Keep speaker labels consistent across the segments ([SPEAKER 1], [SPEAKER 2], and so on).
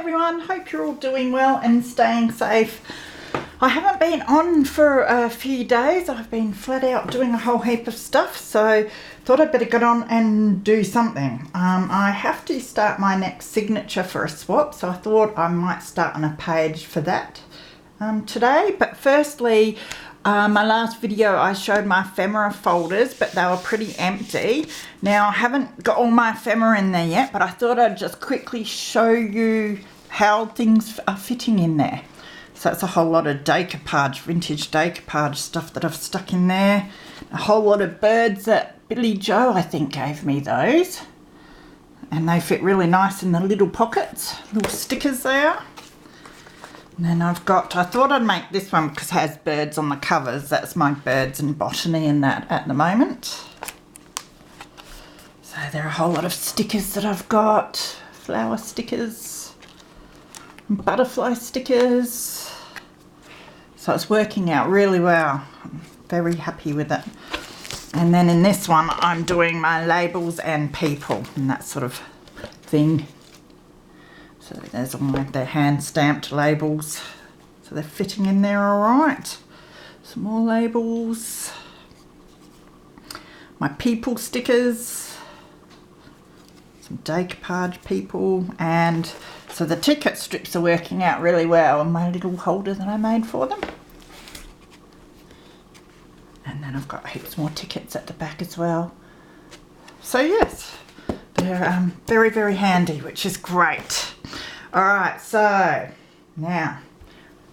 [SPEAKER 1] everyone, hope you're all doing well and staying safe. I haven't been on for a few days. I've been flat out doing a whole heap of stuff, so thought I'd better get on and do something. I have to start my next signature for a swap, so I thought I might start on a page for that today. But firstly, my last video I showed my ephemera folders, but they were pretty empty. Now I haven't got all my ephemera in there yet, but I thought I'd just quickly show you how things are fitting in there. So it's a whole lot of decoupage, vintage decoupage stuff that I've stuck in there. A whole lot of birds that Billy Joe, I think, gave me those. And they fit really nice in the little pockets, little stickers there. And then I've got, I thought I'd make this one because it has birds on the covers. That's my birds and botany in that at the moment. So there are a whole lot of stickers that I've got. Flower stickers, butterfly stickers. So it's working out really well. I'm very happy with it. And then in this one, I'm doing my labels and people and that sort of thing. So there's all their hand stamped labels. So they're fitting in there all right. Some more labels. My people stickers. Some decoupage people. And so the ticket strips are working out really well on my little holder that I made for them. And then I've got heaps more tickets at the back as well. So yes, they're very, very handy, which is great. Alright, so now,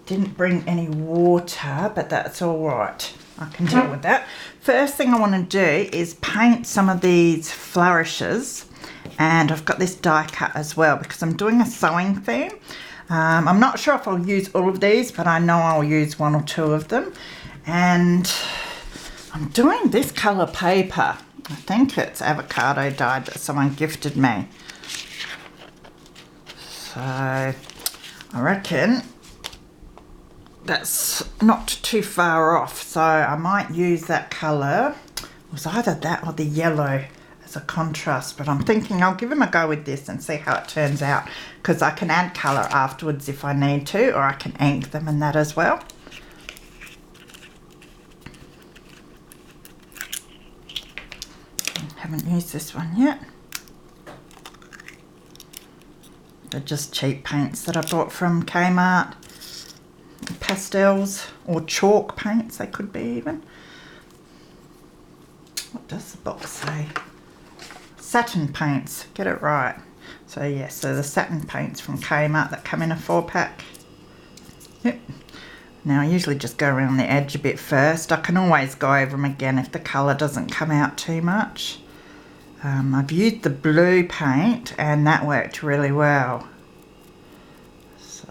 [SPEAKER 1] didn't bring any water, but that's alright. I can deal with that. First thing I want to do is paint some of these flourishes. And I've got this die cut as well because I'm doing a sewing theme. I'm not sure if I'll use all of these, but I know I'll use one or two of them. And I'm doing this colour paper. I think it's avocado dye that someone gifted me. So I reckon that's not too far off. So I might use that colour. It was either that or the yellow as a contrast. But I'm thinking I'll give them a go with this and see how it turns out. Because I can add colour afterwards if I need to. Or I can ink them in that as well. Haven't used this one yet. They're just cheap paints that I bought from Kmart. Pastels or chalk paints they could be even. What does the box say? Satin paints, get it right. So yeah, so the satin paints from Kmart that come in a 4-pack. Yep. Now I usually just go around the edge a bit first. I can always go over them again if the colour doesn't come out too much. I've used the blue paint and that worked really well. So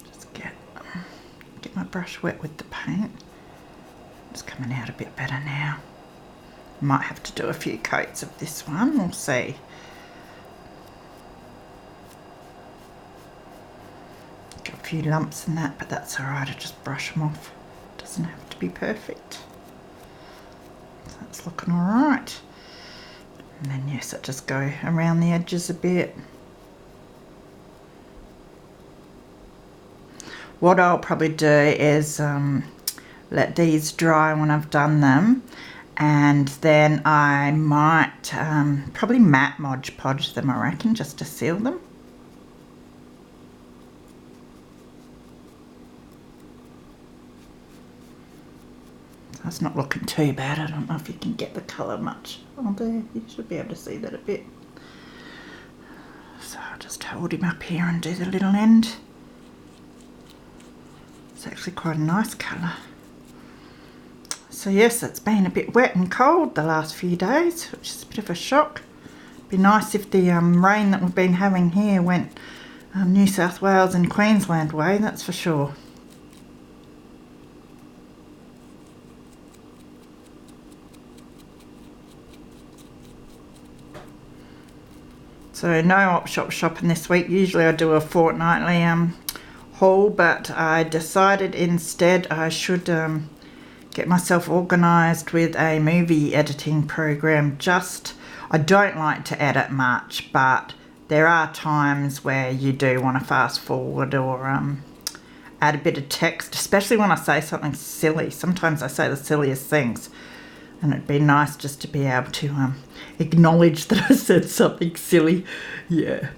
[SPEAKER 1] just get my brush wet with the paint. It's coming out a bit better now. Might have to do a few coats of this one, we'll see. Got a few lumps in that, but that's alright, I just brush them off. Doesn't have to be perfect. So that's looking alright. And then yes, I just go around the edges a bit. What I'll probably do is let these dry when I've done them, and then I might probably matte Mod Podge them, I reckon, just to seal them. That's not looking too bad. I don't know if you can get the colour much. Oh, there, you should be able to see that a bit. So I'll just hold him up here and do the little end. It's actually quite a nice colour. So yes, it's been a bit wet and cold the last few days, which is a bit of a shock. It'd be nice if the rain that we've been having here went New South Wales and Queensland way, that's for sure. So no op shop shopping this week. Usually I do a fortnightly haul, but I decided instead I should get myself organised with a movie editing program just I don't like to edit much, but there are times where you do want to fast forward or add a bit of text, especially when I say something silly. Sometimes I say the silliest things, and it'd be nice just to be able to acknowledge that I said something silly. Yeah.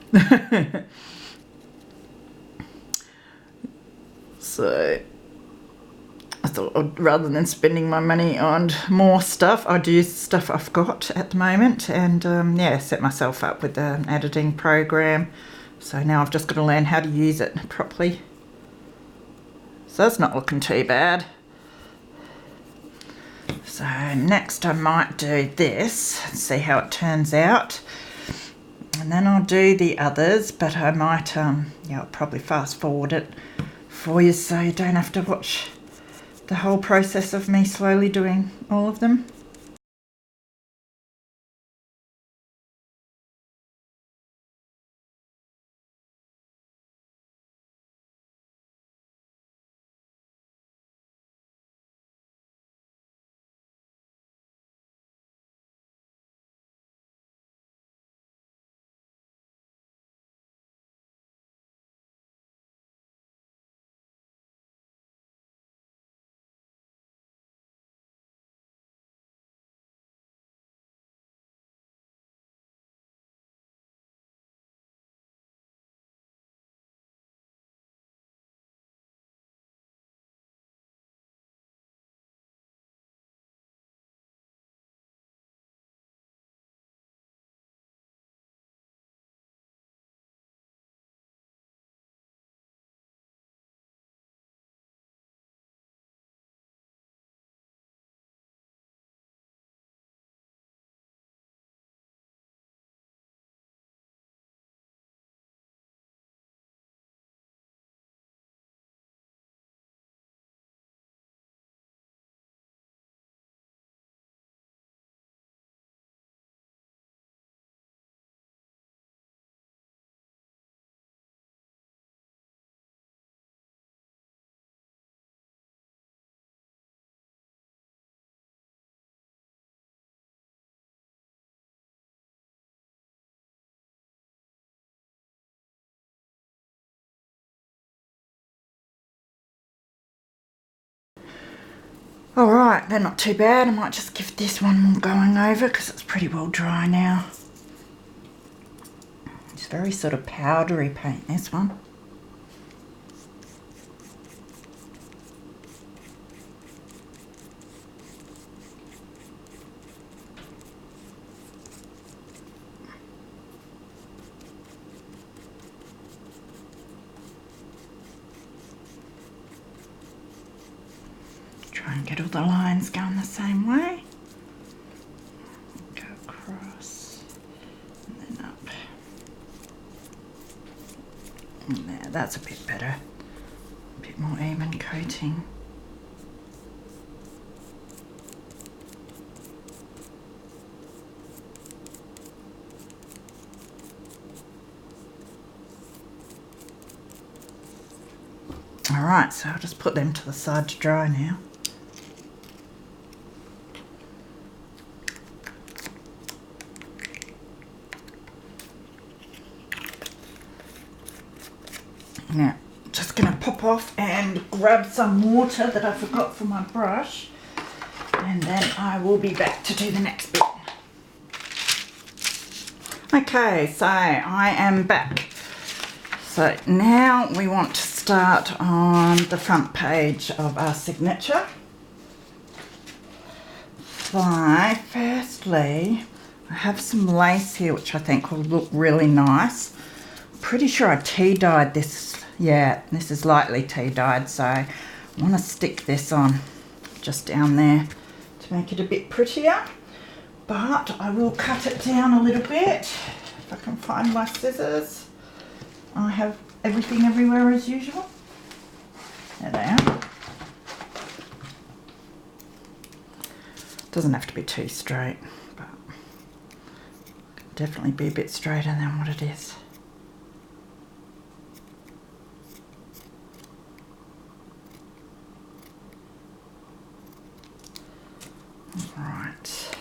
[SPEAKER 1] So I thought rather than spending my money on more stuff, I'd use stuff I've got at the moment and yeah, set myself up with an editing program. So now I've just got to learn how to use it properly. So that's not looking too bad. So next I might do this, see how it turns out. And then I'll do the others, but I might, yeah, I'll probably fast forward it for you so you don't have to watch the whole process of me slowly doing all of them. Alright, they're not too bad. I might just give this one more going over because it's pretty well dry now. It's very sort of powdery paint, this one. Try and get all the lines going the same way. Go across and then up. And there, that's a bit better. A bit more even coating. Alright, so I'll just put them to the side to dry now. Now, just going to pop off and grab some water that I forgot for my brush, and then I will be back to do the next bit. Okay, so I am back. So now we want to start on the front page of our signature. So firstly, I have some lace here which I think will look really nice. Pretty sure I tea dyed this. Yeah, this is lightly tea dyed, so I want to stick this on just down there to make it a bit prettier. But I will cut it down a little bit if I can find my scissors. I have everything everywhere as usual. There they are. Doesn't have to be too straight, but definitely be a bit straighter than what it is. Right.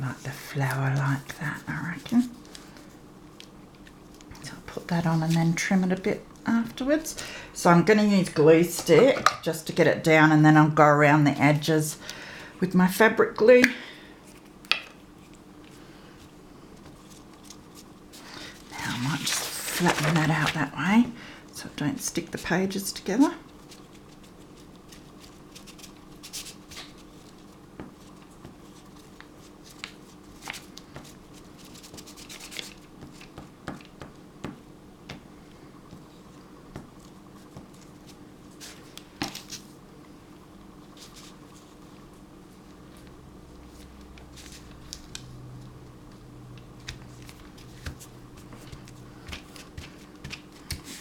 [SPEAKER 1] like the flower like that, I reckon. So I'll put that on and then trim it a bit afterwards. So I'm going to use glue stick just to get it down, and then I'll go around the edges with my fabric glue. Now I might just flatten that out that way so I don't stick the pages together.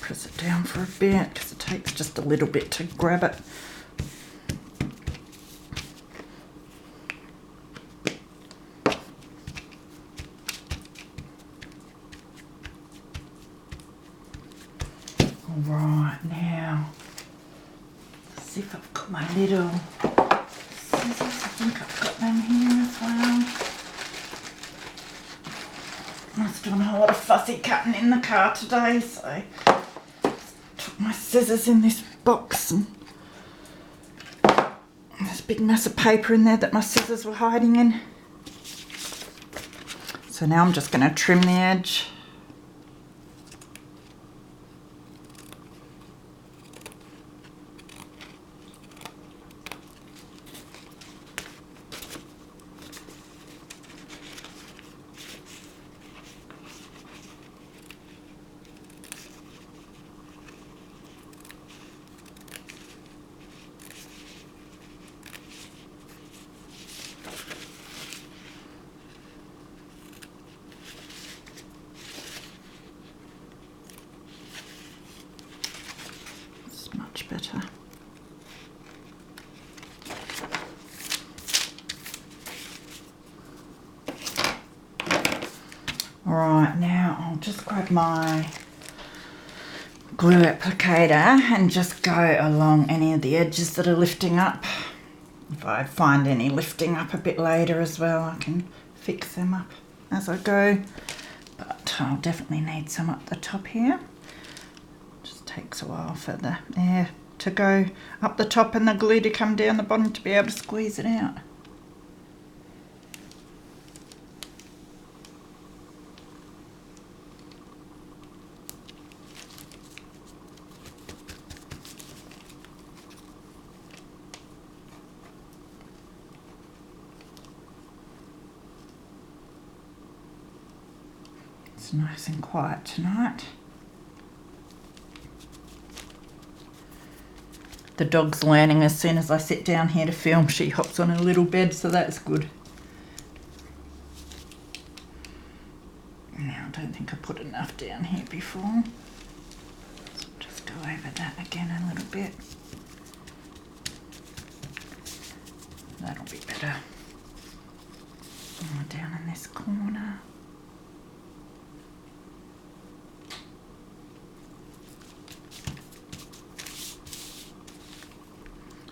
[SPEAKER 1] Press it down for a bit because it takes just a little bit to grab it. Alright, now let's see if I've got my little scissors. I think I've got them here as well. I was doing a whole lot of fussy cutting in the car today, so took my scissors in this box, and there's a big mess of paper in there that my scissors were hiding in. So now I'm just going to trim the edge. Much better. Alright, now I'll just grab my glue applicator and just go along any of the edges that are lifting up. If I find any lifting up a bit later as well, I can fix them up as I go. But I'll definitely need some up the top here. Takes a while for the air to go up the top and the glue to come down the bottom to be able to squeeze it out. It's nice and quiet tonight. The dog's learning as soon as I sit down here to film, she hops on her little bed, so that's good. Now, I don't think I put enough down here before. So I'll just go over that again a little bit. That'll be better. And down in this corner.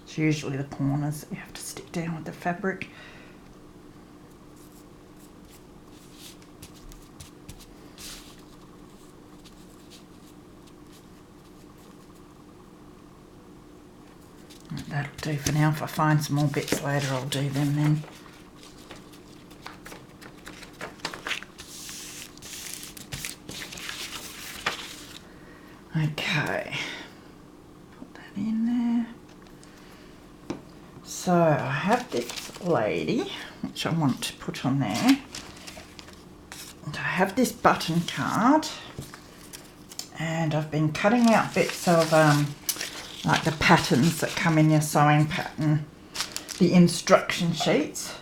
[SPEAKER 1] It's usually the corners that you have to stick down with the fabric. That'll do for now. If I find some more bits later, I'll do them then. Okay, put that in there. So I have this lady, which I want to put on there. And I have this button card, and I've been cutting out bits of like the patterns that come in your sewing pattern, the instruction sheets.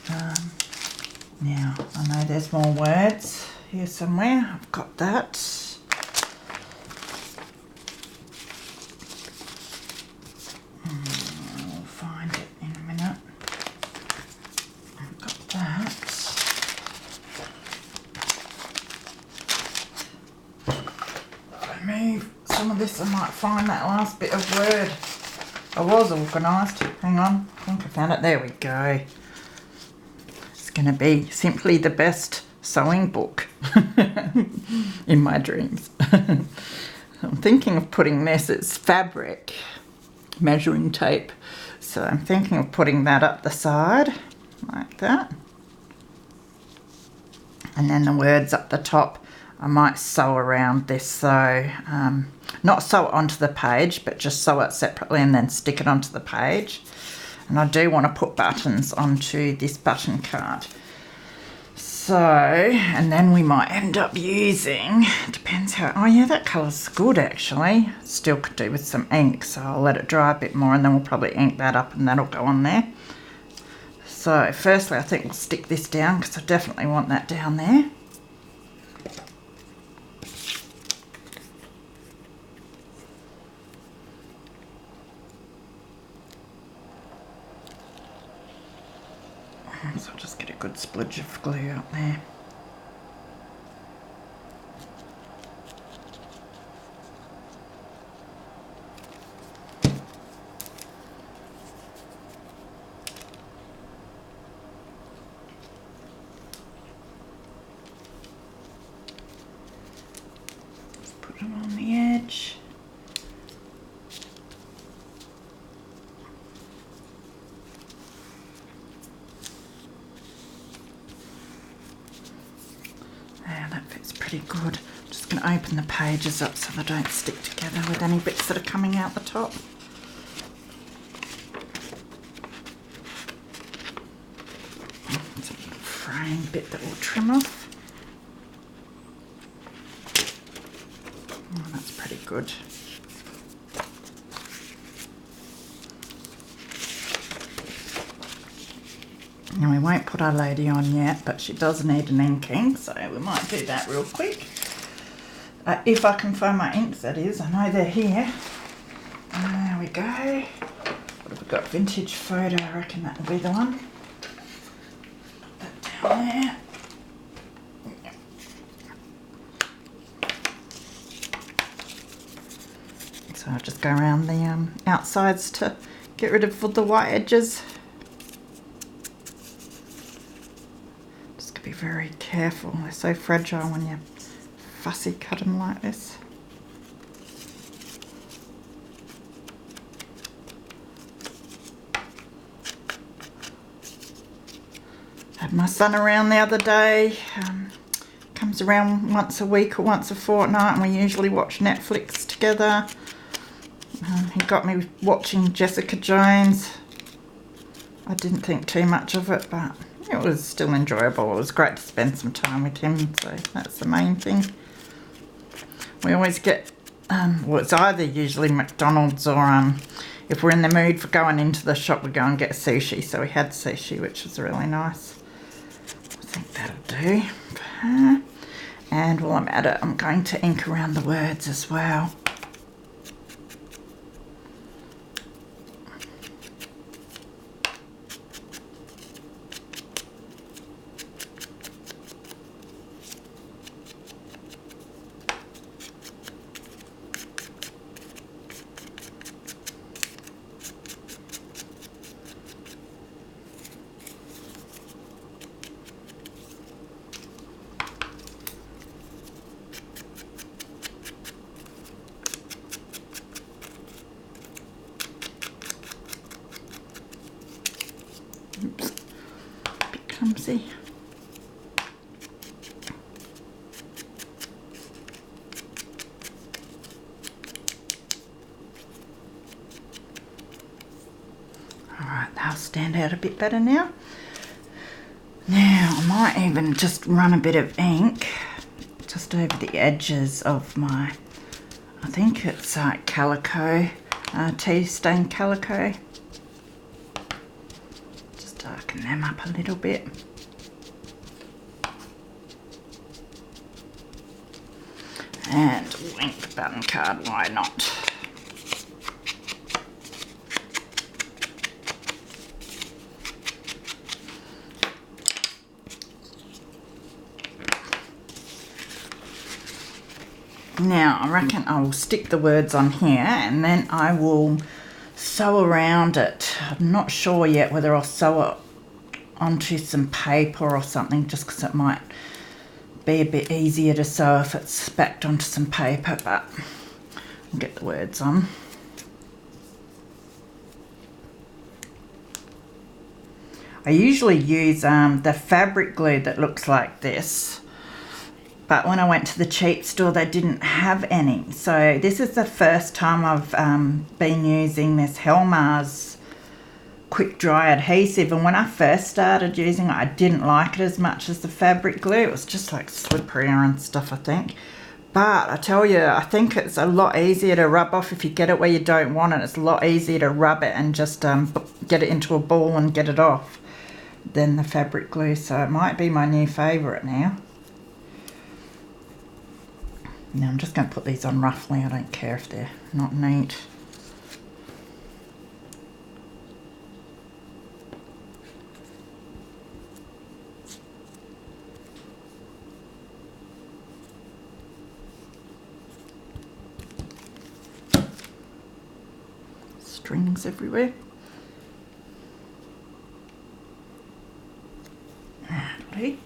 [SPEAKER 1] Now I know there's more words here somewhere. I've got that. Move some of this, I might find that last bit of word. I was organised. Hang on, I think I found it. There we go. It's going to be simply the best sewing book in my dreams. I'm thinking of putting this, it's fabric measuring tape, so I'm thinking of putting that up the side like that, and then the words up the top. I might sew around this, so not sew it onto the page, but just sew it separately and then stick it onto the page. And I do want to put buttons onto this button card. So, and then we might end up using, depends how, oh yeah, that colour's good actually. Still could do with some ink, so I'll let it dry a bit more and then we'll probably ink that up and that'll go on there. So firstly I think we'll stick this down because I definitely want that down there. So I'll just get a good splodge of glue up there. Just put them on the edge. Pretty good. I'm just going to open the pages up so they don't stick together with any bits that are coming out the top. It's a little frame bit that we'll trim off. Oh, that's pretty good. And we won't put our lady on yet, but she does need an inking, so we might do that real quick. If I can find my inks, that is. I know they're here. There we go. What have we got? Vintage photo, I reckon that will be the one. Put that down there. So I'll just go around the outsides to get rid of the white edges. Be very careful, they're so fragile when you fussy cut them like this. Had my son around the other day, comes around once a week or once a fortnight and we usually watch Netflix together. He got me watching Jessica Jones. I didn't think too much of it, but it was still enjoyable. It was great to spend some time with him, so that's the main thing. We always get, well, it's either usually McDonald's or if we're in the mood for going into the shop, we go and get sushi. So we had sushi, which was really nice. I think that'll do for her. And while I'm at it, I'm going to ink around the words as well. Oops, a bit clumsy. Alright, they'll stand out a bit better now. Now, I might even just run a bit of ink just over the edges of my, I think it's calico, tea stain calico. Just darken them up a little bit. And we'll ink the button card, why not? Now, I reckon I will stick the words on here and then I will sew around it. I'm not sure yet whether I'll sew it onto some paper or something, just because it might be a bit easier to sew if it's backed onto some paper, but I'll get the words on. I usually use the fabric glue that looks like this, but when I went to the cheap store they didn't have any. So this is the first time I've been using this Helmars quick dry adhesive, and when I first started using it I didn't like it as much as the fabric glue. It was just like slipperier and stuff, I think. But I tell you, I think it's a lot easier to rub off if you get it where you don't want it. It's a lot easier to rub it and just get it into a ball and get it off than the fabric glue. So it might be my new favourite now. Now I'm just going to put these on roughly. I don't care if they're not neat. Strings everywhere. Right.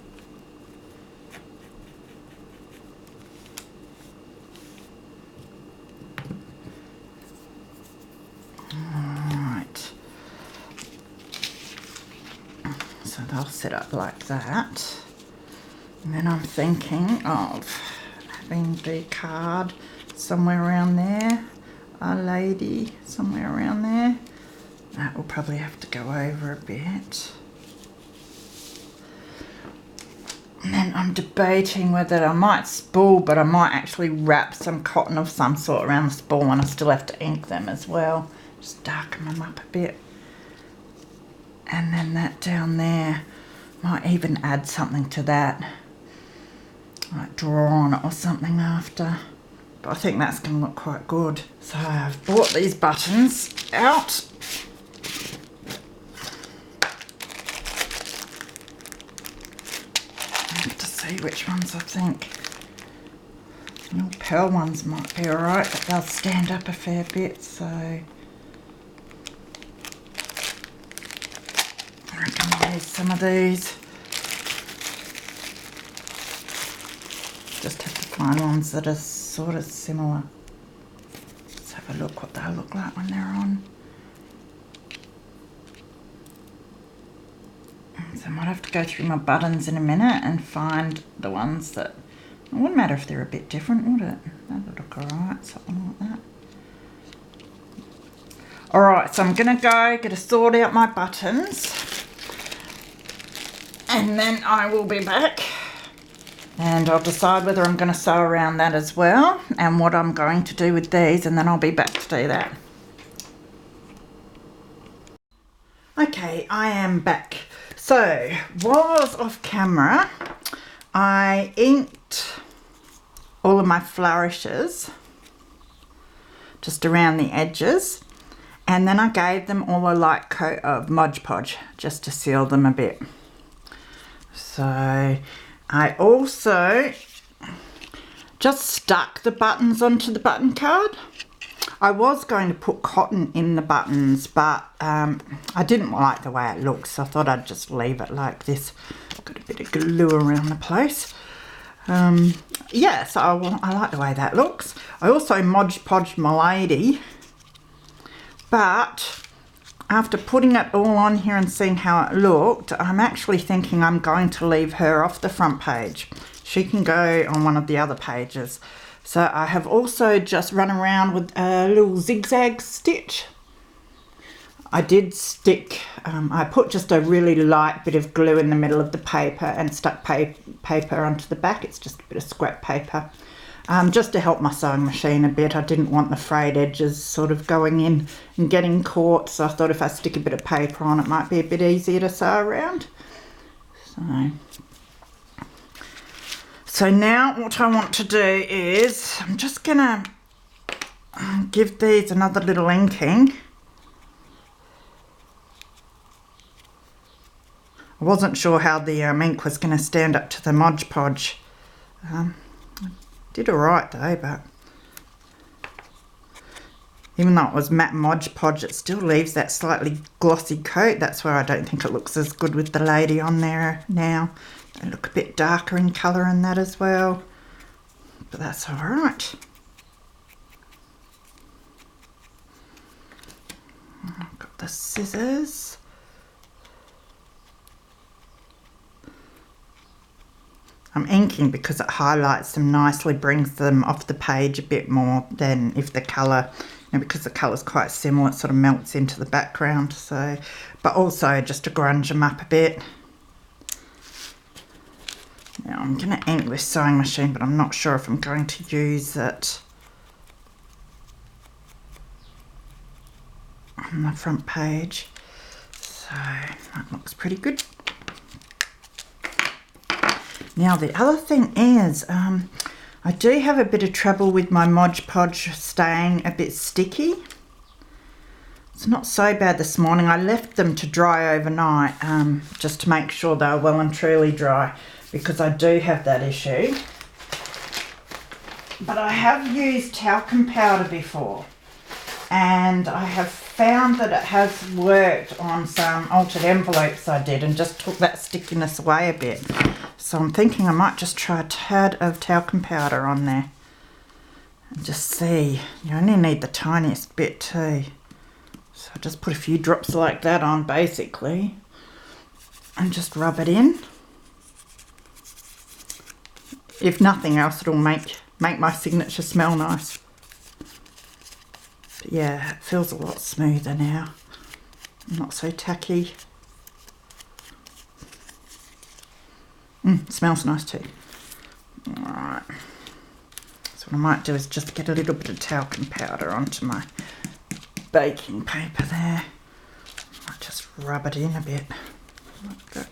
[SPEAKER 1] Alright. So they'll set up like that. And then I'm thinking of having the card somewhere around there. A lady somewhere around there. That will probably have to go over a bit. And then I'm debating whether I might spool, but I might actually wrap some cotton of some sort around the spool, and I still have to ink them as well. Just darken them up a bit. And then that down there, might even add something to that. Like draw on it or something after. But I think that's going to look quite good. So I've bought these buttons out. I have to see which ones I think. The little pearl ones might be alright, but they'll stand up a fair bit, so I reckon I'll use some of these. Just have to find ones that are sort of similar. Let's have a look what they'll look like when they're on. So I might have to go through my buttons in a minute and find the ones that, it wouldn't matter if they're a bit different, would it? That would look alright, something like that. Alright, so I'm going to go get to sort out my buttons, and then I will be back. And I'll decide whether I'm going to sew around that as well, and what I'm going to do with these, and then I'll be back to do that. Okay, I am back. So, while I was off camera, I inked all of my flourishes just around the edges, and then I gave them all a light coat of Mod Podge just to seal them a bit. So I also just stuck the buttons onto the button card. I was going to put cotton in the buttons, but I didn't like the way it looks, so I thought I'd just leave it like this. Got a bit of glue around the place. Yeah, so I like the way that looks. I also Mod Podged my lady, but after putting it all on here and seeing how it looked, I'm actually thinking I'm going to leave her off the front page. She can go on one of the other pages. So I have also just run around with a little zigzag stitch. I did stick, I put just a really light bit of glue in the middle of the paper and stuck paper onto the back. It's just a bit of scrap paper. Just to help my sewing machine a bit. I didn't want the frayed edges sort of going in and getting caught, so I thought if I stick a bit of paper on it might be a bit easier to sew around. So now what I want to do is, I'm just gonna give these another little inking. I wasn't sure how the ink was going to stand up to the Mod Podge. Did alright though, but even though it was matte Mod Podge, it still leaves that slightly glossy coat. That's where I don't think it looks as good with the lady on there now. They look a bit darker in colour and that as well, but that's all right. I've got the scissors. I'm inking because it highlights them nicely, brings them off the page a bit more than if the colour, because the colour's quite similar, it sort of melts into the background. So, but also just to grunge them up a bit. Now I'm going to ink this sewing machine, but I'm not sure if I'm going to use it on the front page. So that looks pretty good. Now the other thing is, I do have a bit of trouble with my Mod Podge staying a bit sticky. It's not so bad this morning. I left them to dry overnight, just to make sure they were well and truly dry, because I do have that issue. But I have used talcum powder before, and I have found that it has worked on some altered envelopes I did and just took that stickiness away a bit. So I'm thinking I might just try a tad of talcum powder on there and just see. You only need the tiniest bit too. So I just put a few drops like that on basically and just rub it in. If nothing else, it'll make my signature smell nice. But yeah, it feels a lot smoother now. Not so tacky. Smells nice too. Alright. So what I might do is just get a little bit of talcum powder onto my baking paper there. Might just rub it in a bit. Like that.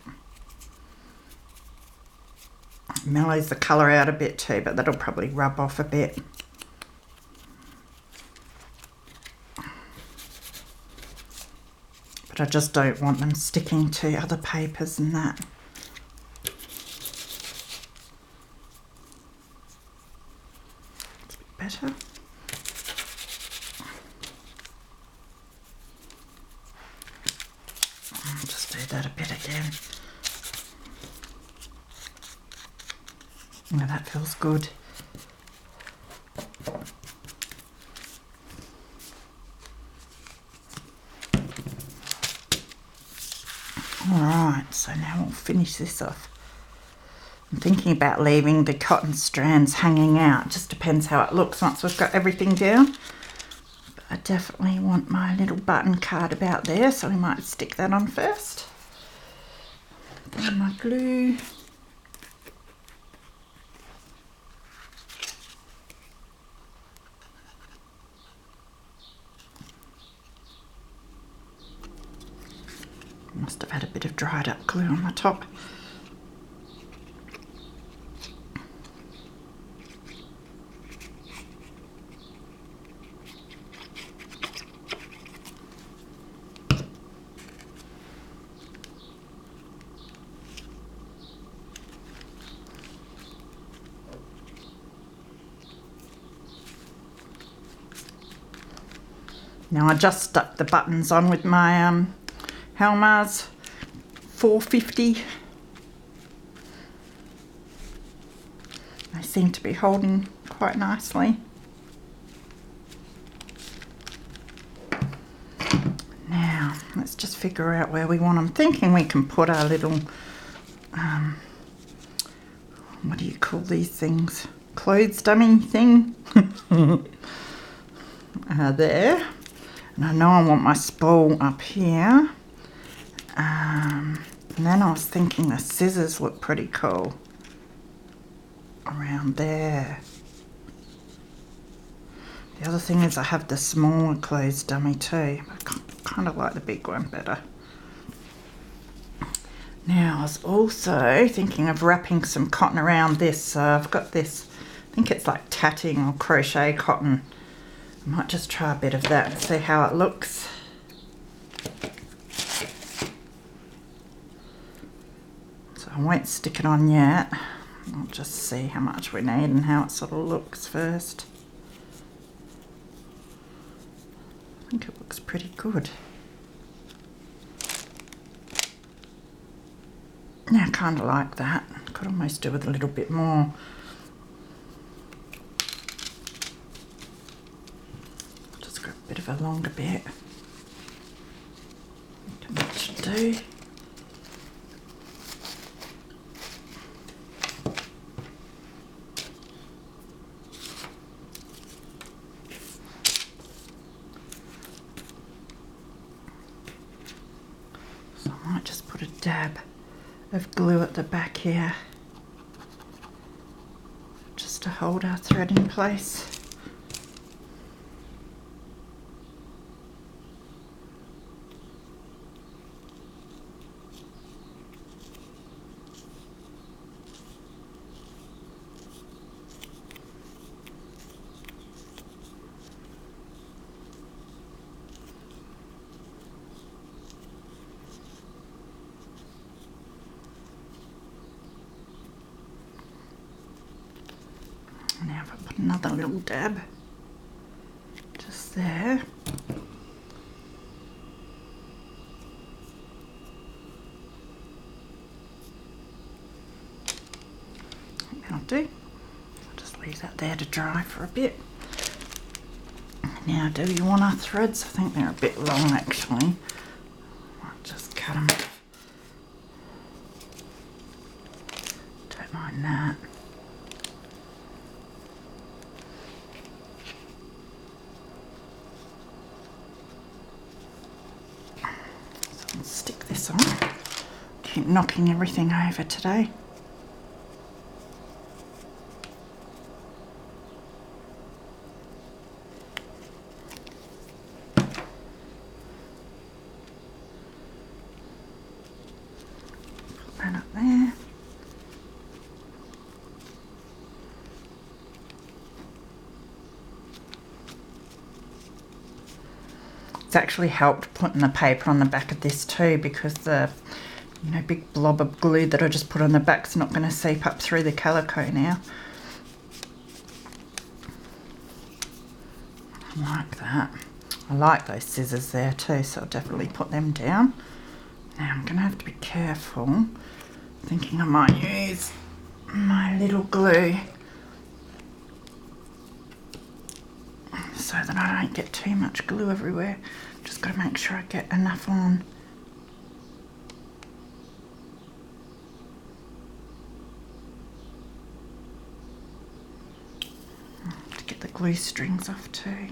[SPEAKER 1] It mellows the colour out a bit too, but that'll probably rub off a bit. But I just don't want them sticking to other papers and that. Better. I'll just do that a bit again. Yeah, that feels good. Alright, so now we'll finish this off. I'm thinking about leaving the cotton strands hanging out. Just depends how it looks once we've got everything down. But I definitely want my little button card about there, so we might stick that on first. And my glue. Must have had a bit of dried up glue on the top. Now I just stuck the buttons on with my Helmars 450. They seem to be holding quite nicely. Now let's just figure out where we want them. I'm thinking we can put our little, what do you call these things? Clothes dummy thing. There. And I know I want my spool up here. And then I was thinking the scissors look pretty cool around there. The other thing is I have the smaller clothes dummy too. I kind of like the big one better. Now I was also thinking of wrapping some cotton around this. So I've got this, I think it's like tatting or crochet cotton. I might just try a bit of that and see how it looks. So I won't stick it on yet. I'll just see how much we need and how it sort of looks first. pretty good. Yeah, I kind of like that. Could almost do with a little bit more. Just got a bit of a longer bit. That should do. So I might just put a dab of glue at the back here, just to hold our thread in place. Now if I put another little dab just there. That'll do. I'll just leave that there to dry for a bit. Now, do you want our threads? I think they're a bit long actually. Might just cut them off. Don't mind that. So I'll stick this on. Keep knocking everything over today. Put that up there. It's actually helped putting the paper on the back of this too, because the big blob of glue that I just put on the back's not going to seep up through the calico now. I like that. I like those scissors there too, so I'll definitely put them down. Now I'm going to have to be careful, thinking I might use my little glue so that I don't get too much glue everywhere. Just got to make sure I get enough on. To get the glue strings off too.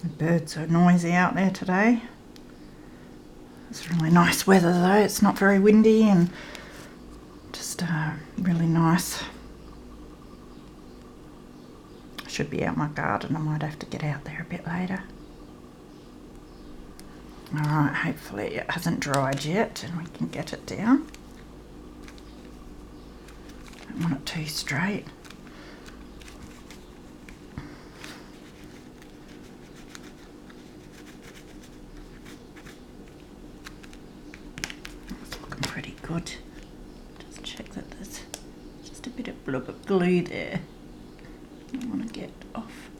[SPEAKER 1] The birds are noisy out there today. It's really nice weather though, it's not very windy and just really nice. I should be out my garden, I might have to get out there a bit later. Alright, hopefully it hasn't dried yet and we can get it down. Don't want it too straight. Pretty good. Just check that there's just a bit of blob of glue there. I want to get off.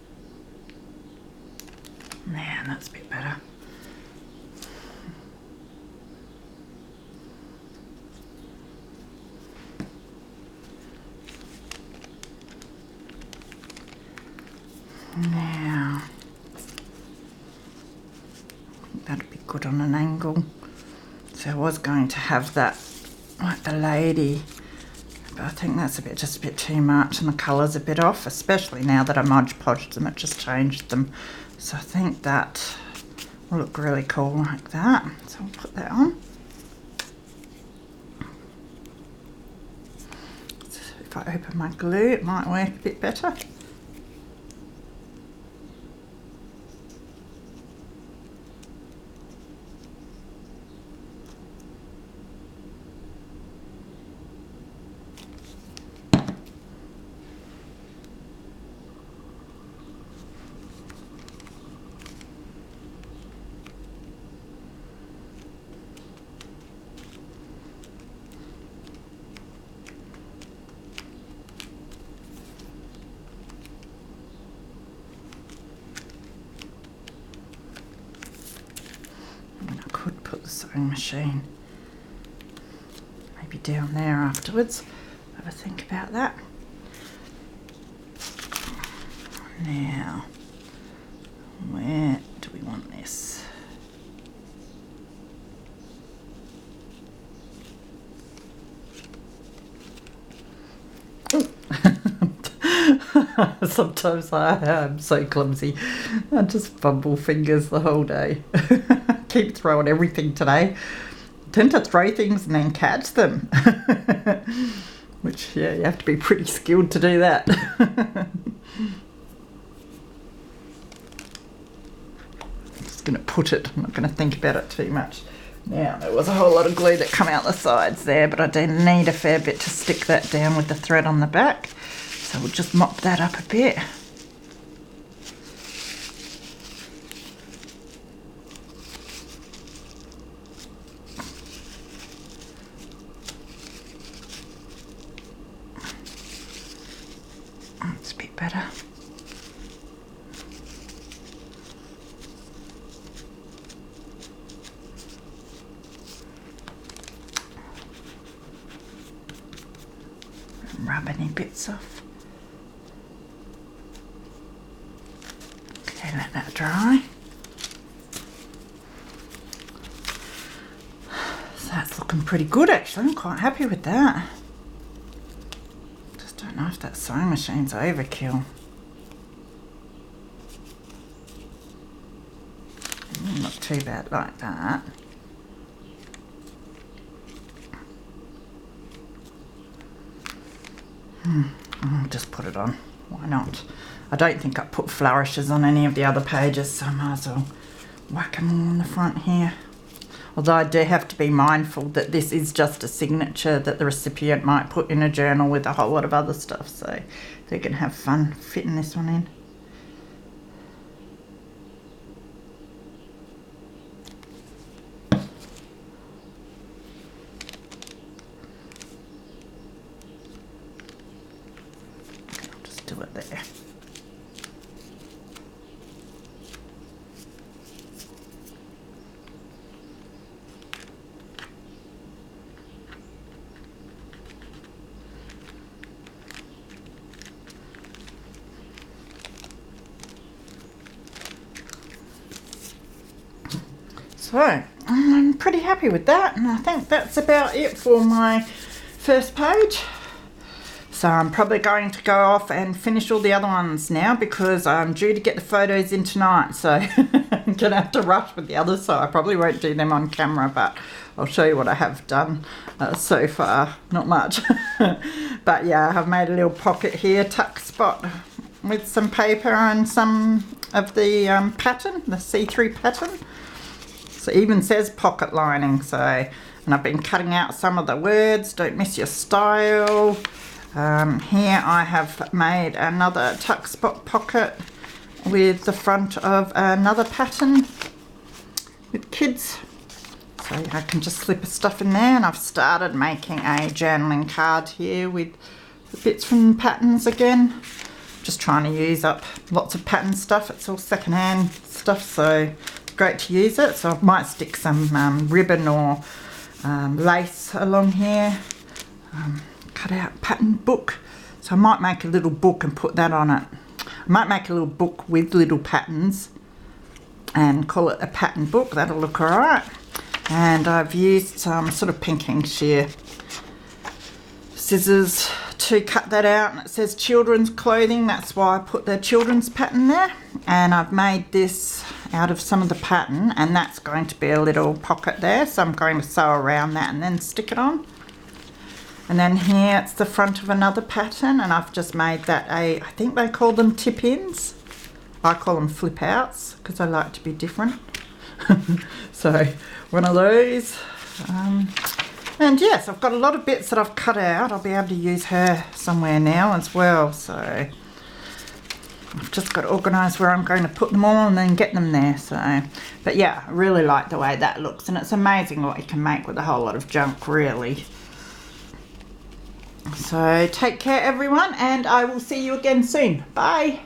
[SPEAKER 1] Man, that's a bit better. Now, I think that'd be good on an angle. So I was going to have that like the lady, but I think that's just a bit too much and the colour's a bit off, especially now that I Mod Podged them, it just changed them. So I think that will look really cool like that. So I'll put that on. So if I open my glue, it might work a bit better. sewing machine. Maybe down there afterwards. Have a think about that. Now, where do we want this? Sometimes I am so clumsy. I just fumble fingers the whole day. Keep throwing everything today. Tend to throw things and then catch them. Which, yeah, you have to be pretty skilled to do that. I'm just going to put it. I'm not going to think about it too much. Now, there was a whole lot of glue that come out the sides there, but I do need a fair bit to stick that down with the thread on the back. So we'll just mop that up a bit. That's a bit better. Rub any bits off. Okay, let that dry. So that's looking pretty good actually. I'm quite happy with that. Just don't know if that sewing machine's overkill. Not too bad like that. I'll just put it on. Why not? I don't think I put flourishes on any of the other pages, so I might as well whack them all on the front here. Although I do have to be mindful that this is just a signature that the recipient might put in a journal with a whole lot of other stuff, so they can have fun fitting this one in. Do it there. So I'm pretty happy with that, and I think that's about it for my first page. So I'm probably going to go off and finish all the other ones now because I'm due to get the photos in tonight. So I'm going to have to rush with the others, so I probably won't do them on camera, but I'll show you what I have done so far. Not much. But yeah, I've made a little pocket here, tuck spot with some paper and some of the pattern, the see-through pattern. So it even says pocket lining. So, and I've been cutting out some of the words, don't miss your style. Here I have made another tuck spot pocket with the front of another pattern with kids. So I can just slip the stuff in there, and I've started making a journaling card here with the bits from patterns again. Just trying to use up lots of pattern stuff. It's all secondhand stuff, so it's great to use it. So I might stick some ribbon or lace along here. Cut out pattern book, so I might make a little book and put that on it. I might make a little book with little patterns and call it a pattern book. That'll look alright. And I've used some sort of pinking shear scissors to cut that out, and it says children's clothing. That's why I put the children's pattern there. And I've made this out of some of the pattern, and that's going to be a little pocket there, so I'm going to sew around that and then stick it on. And then here it's the front of another pattern, and I've just made that I think they call them tip-ins. I call them flip-outs because I like to be different. So one of those. And yes, I've got a lot of bits that I've cut out. I'll be able to use her somewhere now as well. So I've just got to organise where I'm going to put them all and then get them there. So, but yeah, I really like the way that looks, and it's amazing what you can make with a whole lot of junk, really. So take care everyone, and I will see you again soon. Bye.